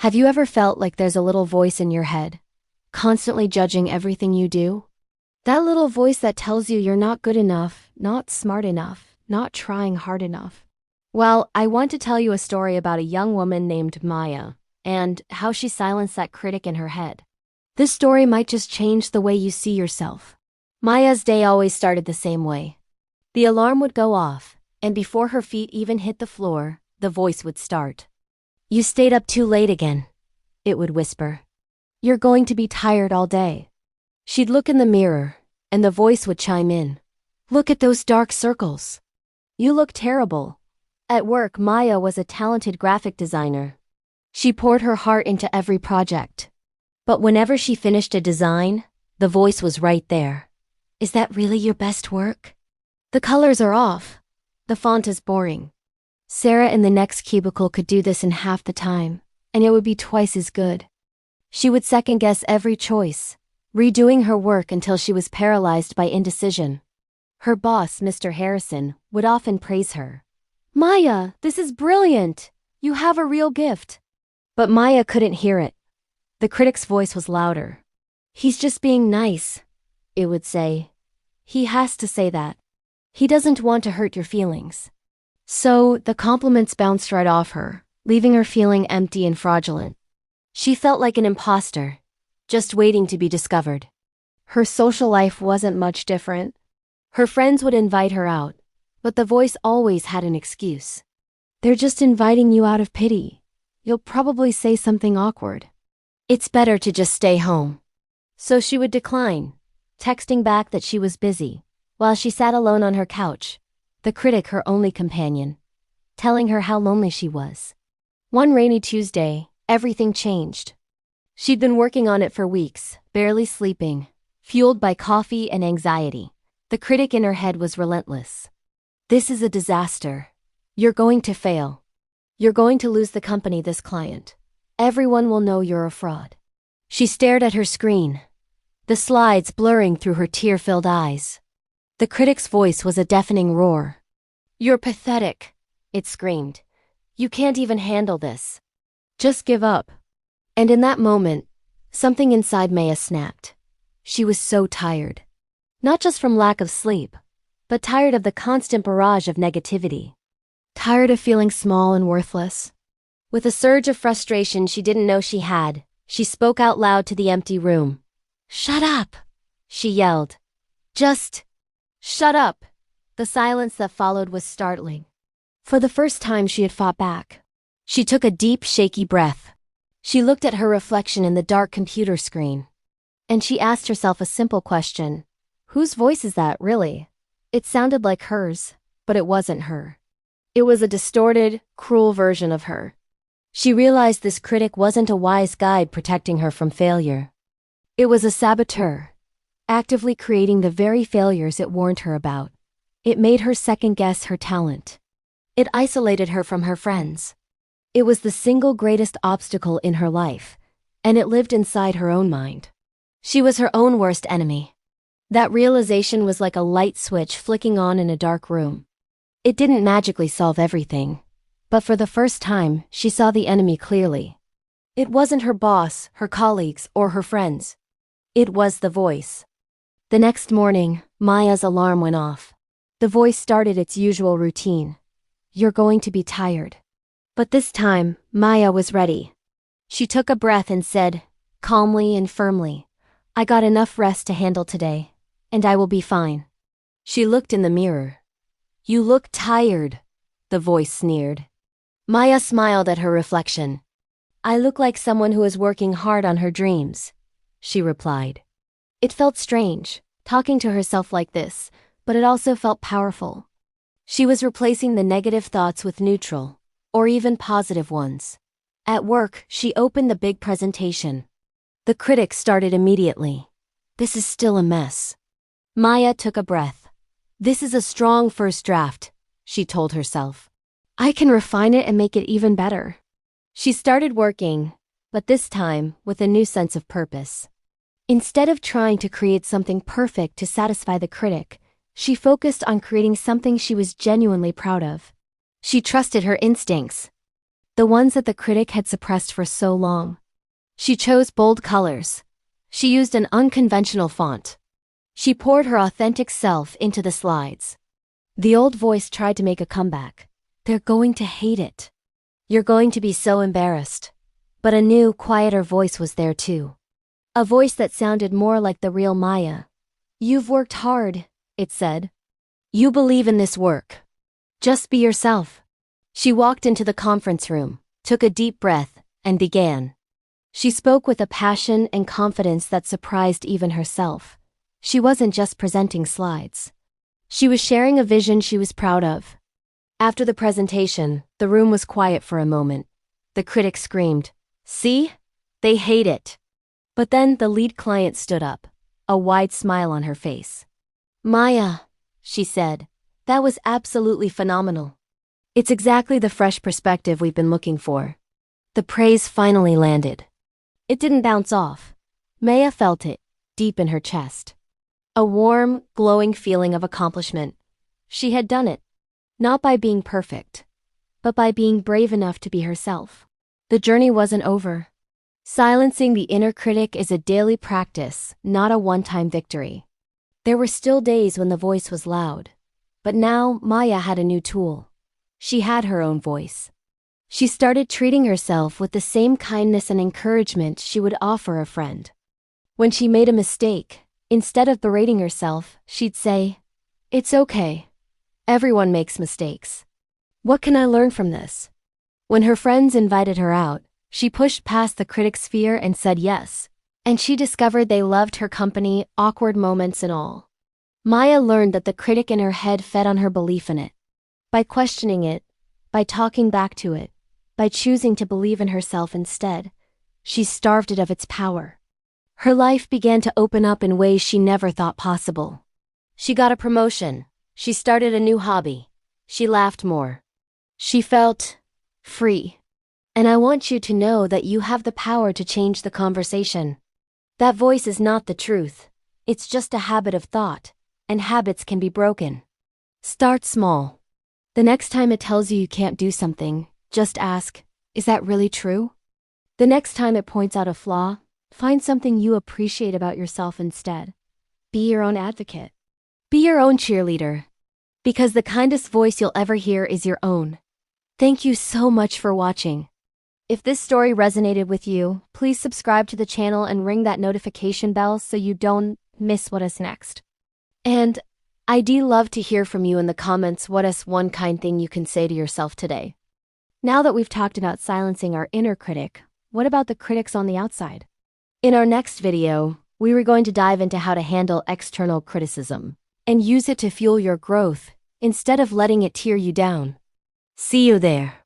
Have you ever felt like there's a little voice in your head, constantly judging everything you do? That little voice that tells you you're not good enough, not smart enough, not trying hard enough. Well, I want to tell you a story about a young woman named Maya, and how she silenced that critic in her head. This story might just change the way you see yourself. Maya's day always started the same way. The alarm would go off, and before her feet even hit the floor, the voice would start. "You stayed up too late again," it would whisper. "You're going to be tired all day." She'd look in the mirror, and the voice would chime in. "Look at those dark circles. You look terrible." At work, Maya was a talented graphic designer. She poured her heart into every project. But whenever she finished a design, the voice was right there. "Is that really your best work? The colors are off. The font is boring." Sarah in the next cubicle could do this in half the time, and it would be twice as good. She would second-guess every choice, redoing her work until she was paralyzed by indecision. Her boss, Mr. Harrison, would often praise her. "Maya, this is brilliant. You have a real gift." But Maya couldn't hear it. The critic's voice was louder. "He's just being nice," it would say. "He has to say that. He doesn't want to hurt your feelings." So the compliments bounced right off her, leaving her feeling empty and fraudulent. She felt like an imposter, just waiting to be discovered. Her social life wasn't much different. Her friends would invite her out, but the voice always had an excuse. "They're just inviting you out of pity. You'll probably say something awkward. It's better to just stay home." So she would decline, texting back that she was busy, while she sat alone on her couch, the critic her only companion, telling her how lonely she was. One rainy Tuesday, everything changed. She'd been working on it for weeks, barely sleeping, fueled by coffee and anxiety. The critic in her head was relentless. "This is a disaster. You're going to fail. You're going to lose the company, this client. Everyone will know you're a fraud." She stared at her screen, the slides blurring through her tear-filled eyes. The critic's voice was a deafening roar. "You're pathetic," it screamed. "You can't even handle this. Just give up." And in that moment, something inside Maya snapped. She was so tired. Not just from lack of sleep, but tired of the constant barrage of negativity. Tired of feeling small and worthless. With a surge of frustration she didn't know she had, she spoke out loud to the empty room. "Shut up," she yelled. "Just shut up." The silence that followed was startling. For the first time she had fought back. She took a deep, shaky breath. She looked at her reflection in the dark computer screen. And she asked herself a simple question. Whose voice is that, really? It sounded like hers, but it wasn't her. It was a distorted, cruel version of her. She realized this critic wasn't a wise guide protecting her from failure. It was a saboteur, actively creating the very failures it warned her about. It made her second-guess her talent. It isolated her from her friends. It was the single greatest obstacle in her life, and it lived inside her own mind. She was her own worst enemy. That realization was like a light switch flicking on in a dark room. It didn't magically solve everything, but for the first time, she saw the enemy clearly. It wasn't her boss, her colleagues, or her friends. It was the voice. The next morning, Maya's alarm went off. The voice started its usual routine. "You're going to be tired." But this time, Maya was ready. She took a breath and said, calmly and firmly, "I got enough rest to handle today, and I will be fine." She looked in the mirror. "You look tired," the voice sneered. Maya smiled at her reflection. "I look like someone who is working hard on her dreams," she replied. It felt strange, talking to herself like this, but it also felt powerful. She was replacing the negative thoughts with neutral, or even positive ones. At work, she opened the big presentation. The critic started immediately. "This is still a mess." Maya took a breath. "This is a strong first draft," she told herself. "I can refine it and make it even better." She started working, but this time with a new sense of purpose. Instead of trying to create something perfect to satisfy the critic, she focused on creating something she was genuinely proud of. She trusted her instincts. the ones that the critic had suppressed for so long. She chose bold colors. She used an unconventional font. She poured her authentic self into the slides. The old voice tried to make a comeback. They're going to hate it. You're going to be so embarrassed. But a new, quieter voice was there too. A voice that sounded more like the real Maya. You've worked hard, it said. You believe in this work. Just be yourself. She walked into the conference room, took a deep breath, and began. She spoke with a passion and confidence that surprised even herself. She wasn't just presenting slides. She was sharing a vision she was proud of. After the presentation, the room was quiet for a moment. The critic screamed, "See? They hate it." But then the lead client stood up, a wide smile on her face. "Maya," she said, "that was absolutely phenomenal. It's exactly the fresh perspective we've been looking for." The praise finally landed. It didn't bounce off. Maya felt it, deep in her chest. A warm, glowing feeling of accomplishment. She had done it. Not by being perfect, but by being brave enough to be herself. The journey wasn't over. Silencing the inner critic is a daily practice, not a one-time victory. There were still days when the voice was loud. But now Maya had a new tool. She had her own voice. She started treating herself with the same kindness and encouragement she would offer a friend. When she made a mistake, instead of berating herself, she'd say, "It's okay. Everyone makes mistakes. What can I learn from this?" When her friends invited her out, she pushed past the critic's fear and said yes. And she discovered they loved her company, awkward moments and all. Maya learned that the critic in her head fed on her belief in it. By questioning it, by talking back to it, by choosing to believe in herself instead, she starved it of its power. Her life began to open up in ways she never thought possible. She got a promotion. She started a new hobby. She laughed more. She felt free. And I want you to know that you have the power to change the conversation. That voice is not the truth. It's just a habit of thought, and habits can be broken. Start small. The next time it tells you can't do something, just ask, "Is that really true?" The next time it points out a flaw, find something you appreciate about yourself instead. Be your own advocate. Be your own cheerleader. Because the kindest voice you'll ever hear is your own. Thank you so much for watching. If this story resonated with you, please subscribe to the channel and ring that notification bell so you don't miss what is next. And I'd love to hear from you in the comments what is one kind thing you can say to yourself today. Now that we've talked about silencing our inner critic, what about the critics on the outside? In our next video, we were going to dive into how to handle external criticism and use it to fuel your growth instead of letting it tear you down. See you there.